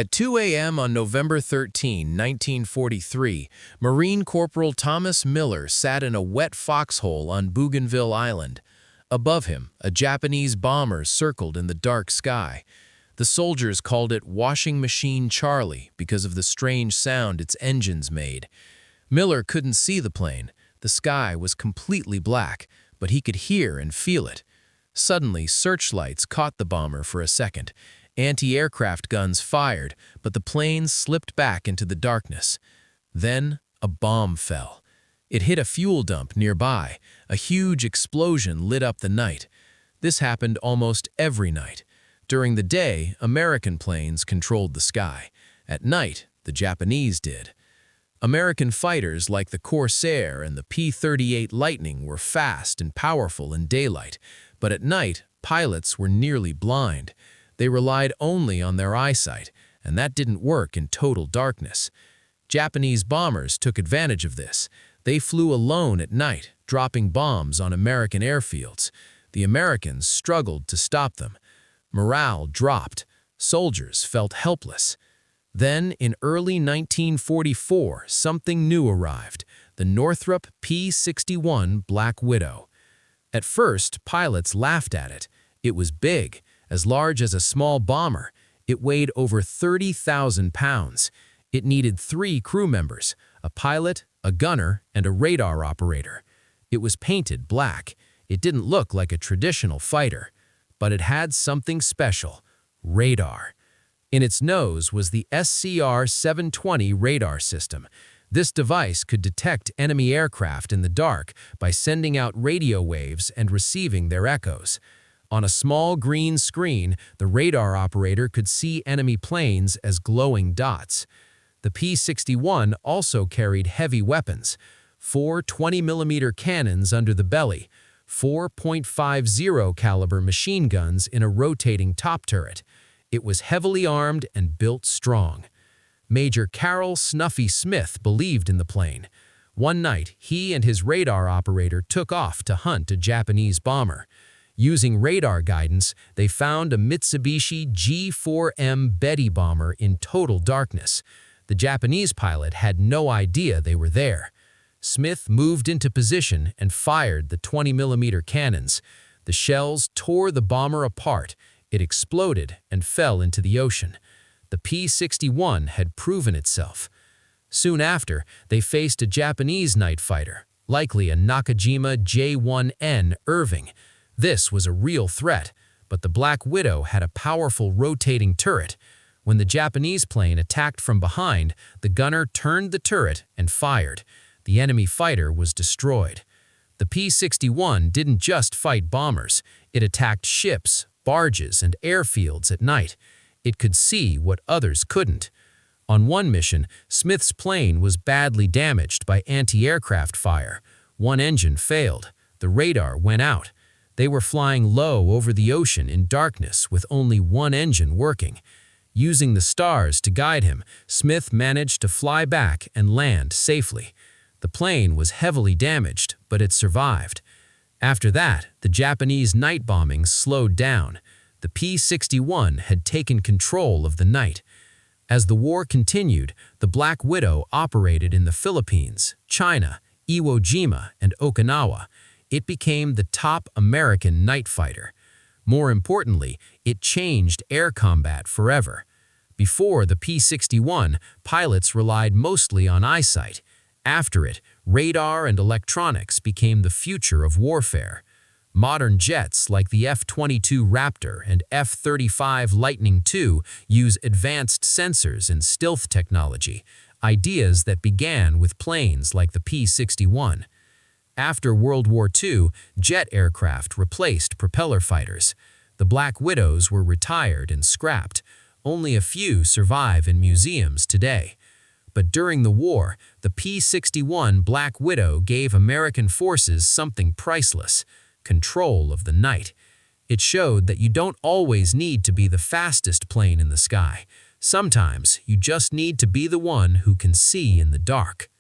At 2 a.m. on November 13, 1943, Marine Corporal Thomas Miller sat in a wet foxhole on Bougainville Island. Above him, a Japanese bomber circled in the dark sky. The soldiers called it Washing Machine Charlie because of the strange sound its engines made. Miller couldn't see the plane. The sky was completely black, but he could hear and feel it. Suddenly, searchlights caught the bomber for a second. Anti-aircraft guns fired, but the plane slipped back into the darkness. Then, a bomb fell. It hit a fuel dump nearby. A huge explosion lit up the night. This happened almost every night. During the day, American planes controlled the sky. At night, the Japanese did. American fighters like the Corsair and the P-38 Lightning were fast and powerful in daylight, but at night, pilots were nearly blind. They relied only on their eyesight, and that didn't work in total darkness. Japanese bombers took advantage of this. They flew alone at night, dropping bombs on American airfields. The Americans struggled to stop them. Morale dropped. Soldiers felt helpless. Then, in early 1944, something new arrived, the Northrop P-61 Black Widow. At first, pilots laughed at it. It was big, as large as a small bomber. It weighed over 30,000 pounds. It needed 3 crew members, a pilot, a gunner, and a radar operator. It was painted black. It didn't look like a traditional fighter, but it had something special: radar. In its nose was the SCR-720 radar system. This device could detect enemy aircraft in the dark by sending out radio waves and receiving their echoes. On a small green screen, the radar operator could see enemy planes as glowing dots. The P-61 also carried heavy weapons: 4 20mm cannons under the belly, 4.50 caliber machine guns in a rotating top turret. It was heavily armed and built strong. Major Carroll Smith believed in the plane. One night, he and his radar operator took off to hunt a Japanese bomber. Using radar guidance, they found a Mitsubishi G4M Betty bomber in total darkness. The Japanese pilot had no idea they were there. Smith moved into position and fired the 20mm cannons. The shells tore the bomber apart. It exploded and fell into the ocean. The P-61 had proven itself. Soon after, they faced a Japanese night fighter, likely a Nakajima J-1N Irving. This was a real threat, but the Black Widow had a powerful rotating turret. When the Japanese plane attacked from behind, the gunner turned the turret and fired. The enemy fighter was destroyed. The P-61 didn't just fight bombers. It attacked ships, barges, and airfields at night. It could see what others couldn't. On one mission, Smith's plane was badly damaged by anti-aircraft fire. One engine failed. The radar went out. They were flying low over the ocean in darkness with only one engine working. Using the stars to guide him, Smith managed to fly back and land safely. The plane was heavily damaged, but it survived. After that, the Japanese night bombings slowed down. The P-61 had taken control of the night. As the war continued, the Black Widow operated in the Philippines, China, Iwo Jima, and Okinawa. It became the top American night fighter. More importantly, it changed air combat forever. Before the P-61, pilots relied mostly on eyesight. After it, radar and electronics became the future of warfare. Modern jets like the F-22 Raptor and F-35 Lightning II use advanced sensors and stealth technology, ideas that began with planes like the P-61. After World War II, jet aircraft replaced propeller fighters. The Black Widows were retired and scrapped. Only a few survive in museums today. But during the war, the P-61 Black Widow gave American forces something priceless: control of the night. It showed that you don't always need to be the fastest plane in the sky. Sometimes you just need to be the one who can see in the dark.